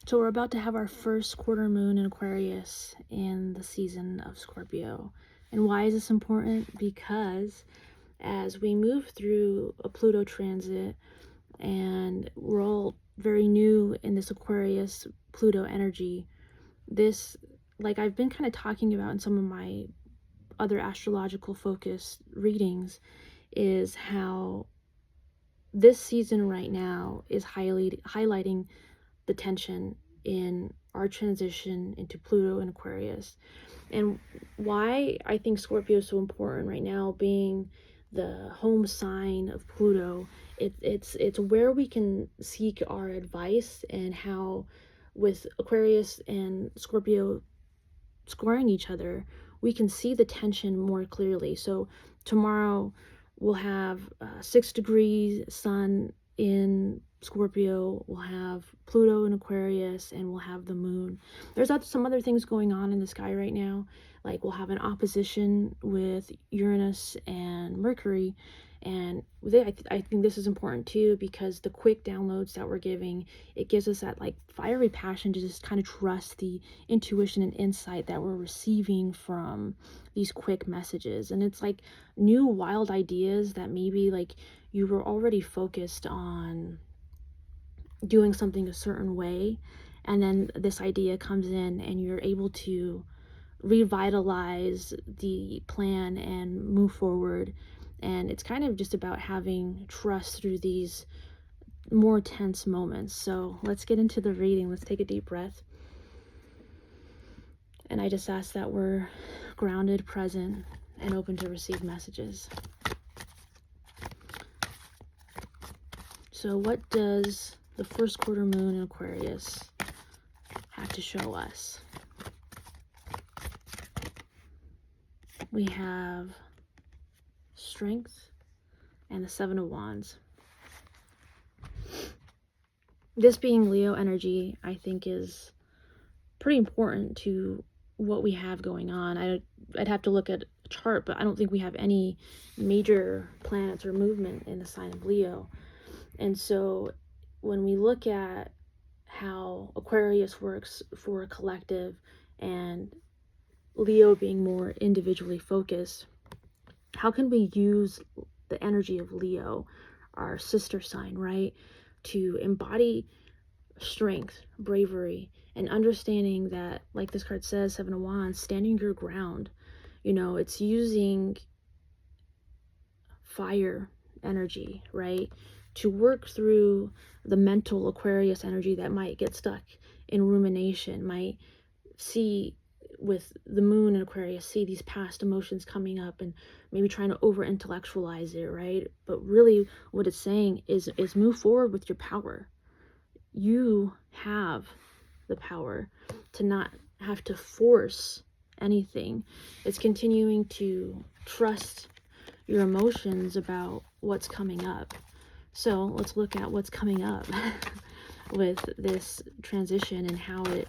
So we're about to have our first quarter moon in Aquarius in the season of Scorpio. And why is this important? Because as we move through a Pluto transit, and we're all very new in this Aquarius Pluto energy, this, like I've been kind of talking about in some of my other astrological focused readings, is how this season right now is highlighting the tension in our transition into Pluto and Aquarius. And why I think Scorpio is so important right now, being the home sign of Pluto, it's where we can seek our advice, and how with Aquarius and Scorpio squaring each other, we can see the tension more clearly. So tomorrow we'll have 6 degrees sun in Scorpio, we'll have Pluto in Aquarius, and we'll have the moon. There's some other things going on in the sky right now, like we'll have an opposition with Uranus and Mercury. And I think this is important too, because the quick downloads that we're giving, it gives us that like fiery passion to just kind of trust the intuition and insight that we're receiving from these quick messages. And it's like new wild ideas that maybe like you were already focused on doing something a certain way, and then this idea comes in and you're able to revitalize the plan and move forward. And it's kind of just about having trust through these more tense moments. So let's get into the reading. Let's take a deep breath. And I just ask that we're grounded, present, and open to receive messages. So what does the first quarter moon in Aquarius have to show us? We have strength and the 7 of Wands. This being Leo energy, I think is pretty important to what we have going on. I'd have to look at a chart, but I don't think we have any major planets or movement in the sign of Leo. And so when we look at how Aquarius works for a collective and Leo being more individually focused, how can we use the energy of Leo, our sister sign, right, to embody strength, bravery, and understanding that, like this card says, 7 of Wands, standing your ground. You know, it's using fire energy, right, to work through the mental Aquarius energy that might get stuck in rumination, might see with the moon in Aquarius, see these past emotions coming up and maybe trying to over intellectualize it, right? But really what it's saying is move forward with your power. You have the power to not have to force anything. It's continuing to trust your emotions about what's coming up. So let's look at what's coming up with this transition, and how it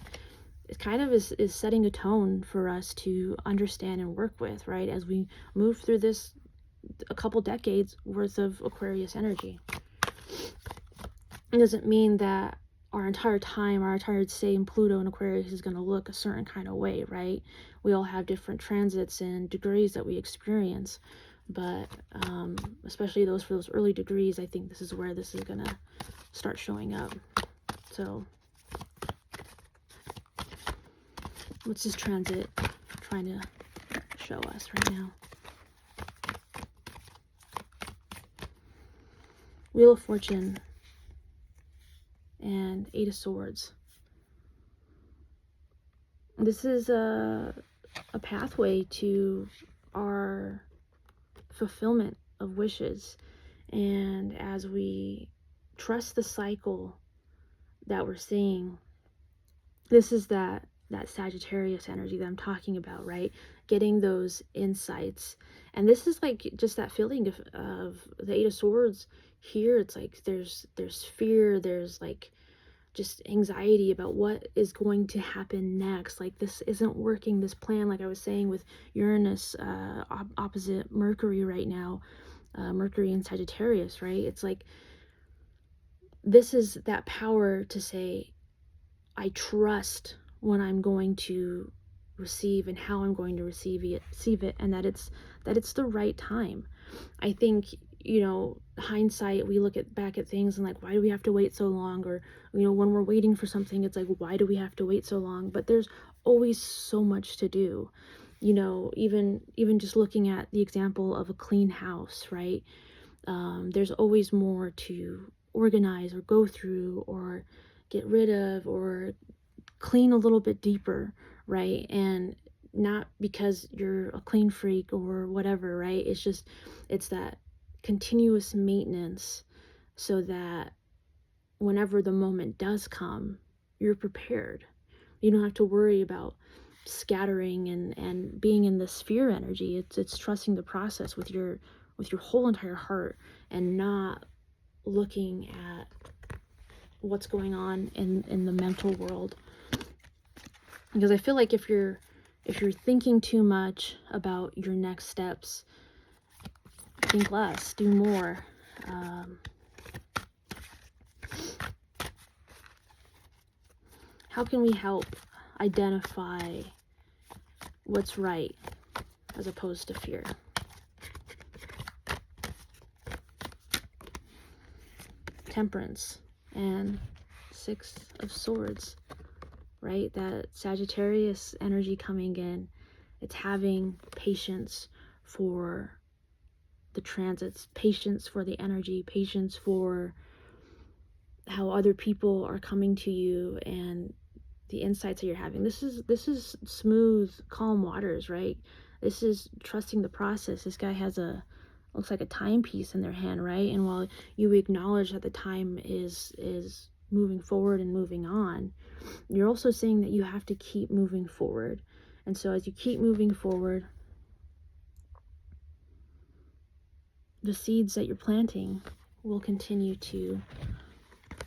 kind of is setting a tone for us to understand and work with, right, as we move through this a couple decades worth of Aquarius energy. It doesn't mean that our entire stay in Pluto and Aquarius is going to look a certain kind of way, right? We all have different transits and degrees that we experience, but especially for those early degrees, I think this is where this is going to start showing up. So what's this transit trying to show us right now? Wheel of Fortune and 8 of Swords. This is a pathway to our fulfillment of wishes. And as we trust the cycle that we're seeing, this is that Sagittarius energy that I'm talking about, right? Getting those insights. And this is like just that feeling of the 8 of Swords here. It's like there's fear, there's like just anxiety about what is going to happen next. Like this isn't working, this plan, like I was saying with Uranus opposite Mercury right now, Mercury in Sagittarius, right? It's like this is that power to say, I trust when I'm going to receive and how I'm going to receive it, and that it's the right time. I think, hindsight, we look back at things and like, why do we have to wait so long? Or, when we're waiting for something, it's like, why do we have to wait so long? But there's always so much to do. Even just looking at the example of a clean house, right? There's always more to organize or go through or get rid of or clean a little bit deeper, right? And not because you're a clean freak or whatever, right? It's that continuous maintenance so that whenever the moment does come, you're prepared. You don't have to worry about scattering and being in the sphere energy. It's trusting the process with your whole entire heart and not looking at what's going on in the mental world. Because I feel like if you're thinking too much about your next steps, think less, do more. How can we help identify what's right as opposed to fear? Temperance and Six of Swords, right? That Sagittarius energy coming in. It's having patience for the transits, patience for the energy, patience for how other people are coming to you and the insights that you're having. This is smooth, calm waters, right? This is trusting the process. This guy has looks like a timepiece in their hand, right? And while you acknowledge that the time is moving forward and moving on, you're also saying that you have to keep moving forward. And so as you keep moving forward, the seeds that you're planting will continue to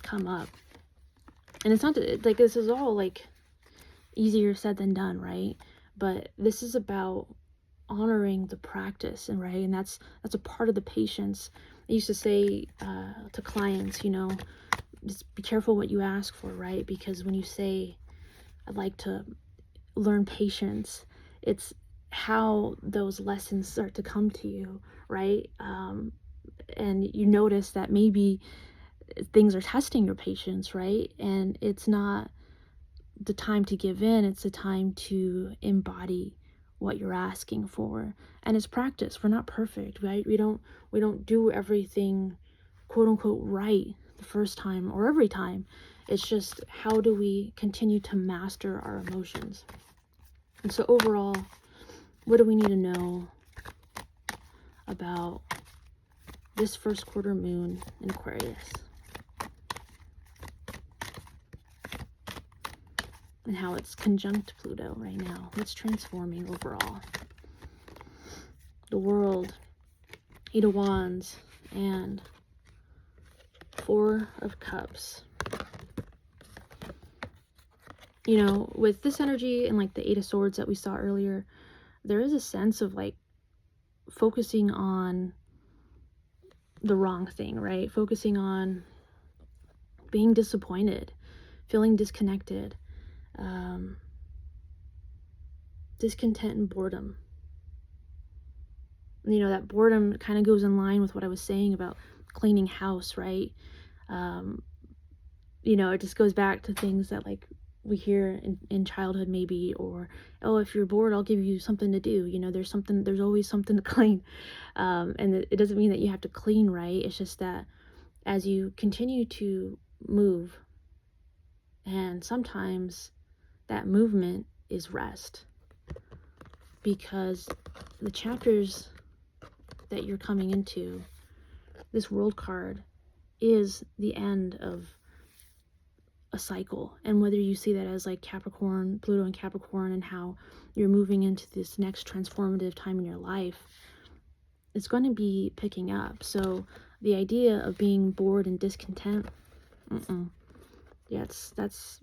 come up. And it's not like this is all like easier said than done, right? But this is about honoring the practice, and right, and that's a part of the patience. I used to say to clients, just be careful what you ask for, right? Because when you say, I'd like to learn patience, it's how those lessons start to come to you, right? And you notice that maybe things are testing your patience, right? And it's not the time to give in, it's the time to embody what you're asking for. And it's practice. We're not perfect, right? We don't do everything quote unquote right the first time or every time. It's just, how do we continue to master our emotions? And so overall, what do we need to know about this first quarter moon in Aquarius? And how it's conjunct Pluto right now. It's transforming overall. The World, Eight of Wands, and Four of Cups. With this energy and like the Eight of Swords that we saw earlier, there is a sense of like focusing on the wrong thing, right? Focusing on being disappointed, feeling disconnected, discontent and boredom. That boredom kind of goes in line with what I was saying about cleaning house, right? It just goes back to things that like we hear in childhood maybe, or, oh, if you're bored, I'll give you something to do. There's always something to clean. And it doesn't mean that you have to clean, right? It's just that as you continue to move, and sometimes that movement is rest, because the chapters that you're coming into, this World card is the end of a cycle. And whether you see that as like Capricorn, Pluto and Capricorn, and how you're moving into this next transformative time in your life, it's going to be picking up. So the idea of being bored and discontent, yeah, that's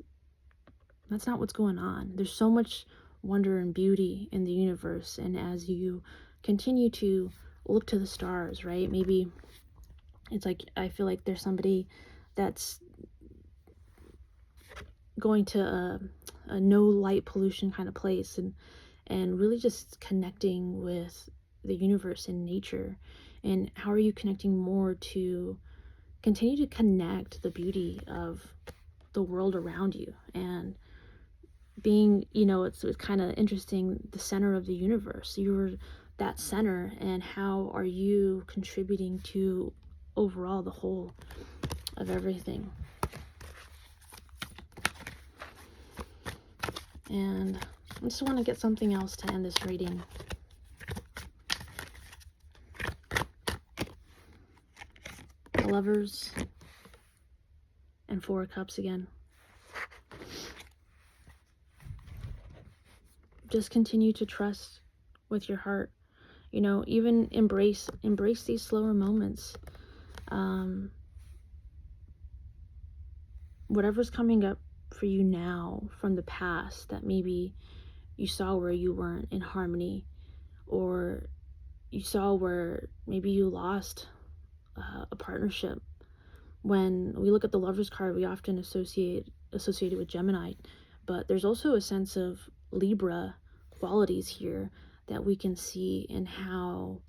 not what's going on. There's so much wonder and beauty in the universe, and as you continue to look to the stars, right? Maybe it's like, I feel like there's somebody that's going to a no light pollution kind of place, and really just connecting with the universe and nature. And how are you connecting more to continue to connect the beauty of the world around you, and being, it's kind of interesting, the center of the universe. You're that center, and how are you contributing to overall the whole of everything? And I just want to get something else to end this reading. The Lovers and Four of Cups again. Just continue to trust with your heart. Even embrace these slower moments. Whatever's coming up for you now from the past that maybe you saw where you weren't in harmony, or you saw where maybe you lost a partnership. When we look at the Lover's card, we often associate it with Gemini, but there's also a sense of Libra qualities here that we can see, in how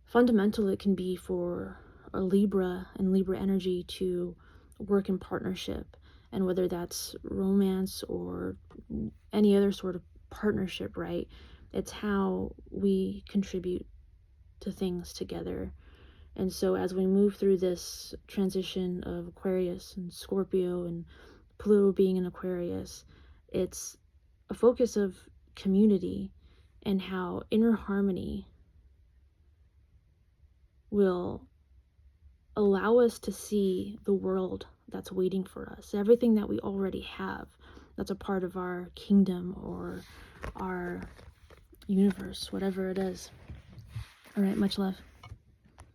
fundamental it can be for a Libra and Libra energy to work in partnership, and whether that's romance or any other sort of partnership, right? It's how we contribute to things together. And so as we move through this transition of Aquarius and Scorpio and Pluto being in Aquarius, it's a focus of community, and how inner harmony will allow us to see the world that's waiting for us, everything that we already have that's a part of our kingdom or our universe, whatever it is. All right, much love.